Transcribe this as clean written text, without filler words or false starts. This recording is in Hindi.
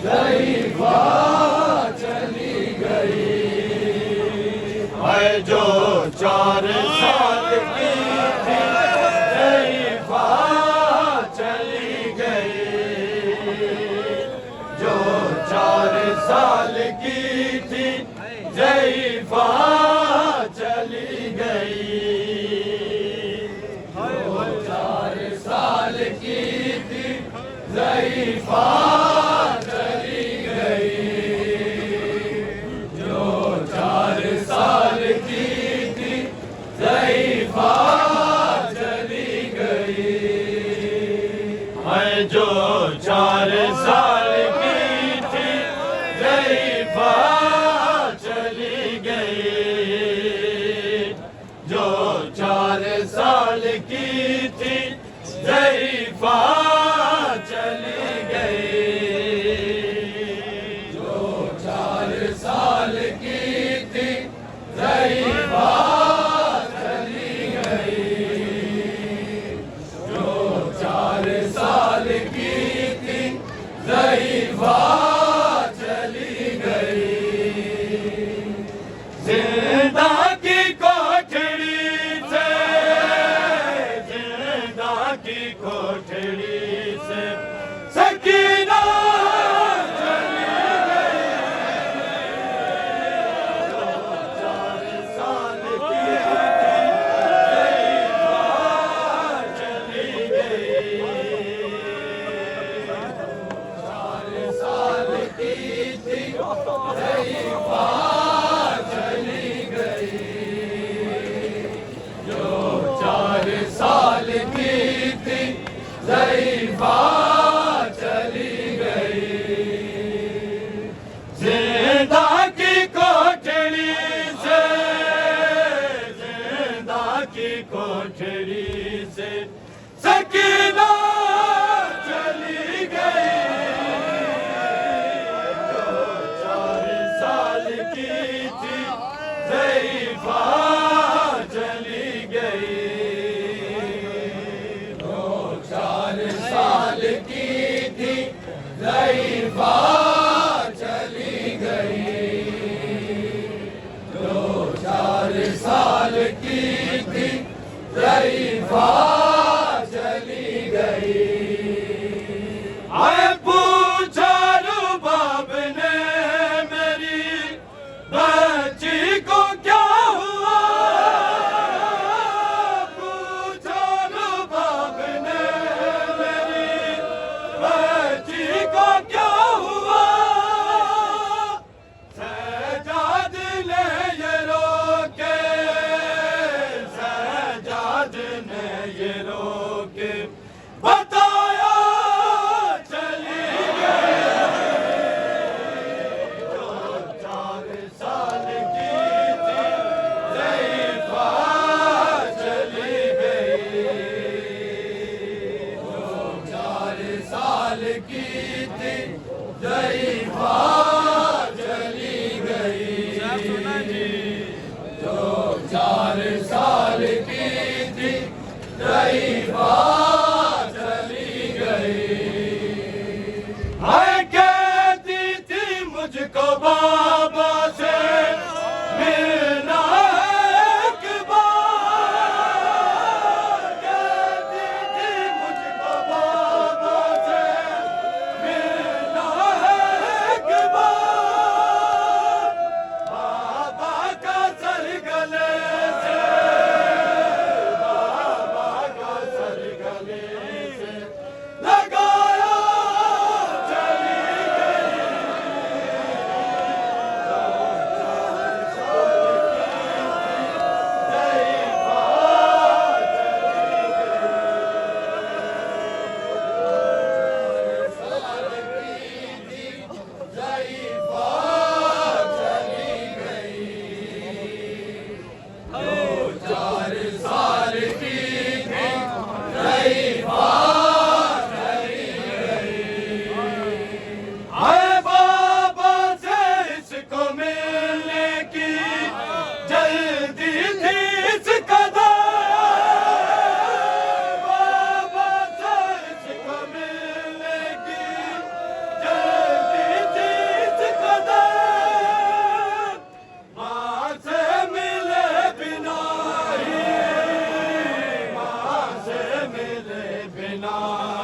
ज़ईफ़ा चली गई है जो 4 साल की थी ज़ईफ़ा चली गई जो 4 साल की थी ज़ईफ़ा चली गई जो 4 साल की थी ज़ईफ़ा चली गई जो 4 साल की थी ज़ईफ़ा चली गई है जो 4 साल की थी ज़ईफ़ा चली गई जो 4 साल की थी ज़ईफ़ा चली गई जो 4 साल की थी ज़ईफ़ा चली गई जो 4 साल की थी ज़ईफ़ा चली गई ज़िंदा की कोठड़ी से ज़िंदा की कोठड़ी से सकीना चली गई जो 4 साल की थी ज़ईफ़ा चली गई 4 साल की थी ज़ईफ़ा चली गई जो 4 साल की थी ज़ईफ़ा चली गई ज़िंदा की कोठड़ी से ज़िंदा की कोठड़ी से सकीना चली गई जो 4 साल की थी ज़ईफ़ा चली गई जो 4 साल की थी ज़ईफ़ा चली गई जो 4 साल की थी ज़ईफ़ा चली गई आए पूछा रुबाब ने मेरी बच्ची को क्या हुआ पूछा रुबाब ने मेरी बच्ची को क्या हुआ सजाद ने ये रोके सजाद ने ये रोके बताया चली गई जो 4 साल की थी ज़ईफ़ा चली गई जो 4 साल की थी ज़ईफ़ा चली गई जो 4 साल की थी ज़ईफ़ा चली गई हाय कहती थी मुझको बाबा से मिलना है एक बार कहती थी मुझको बाबा से मिलना है एक बार मिलना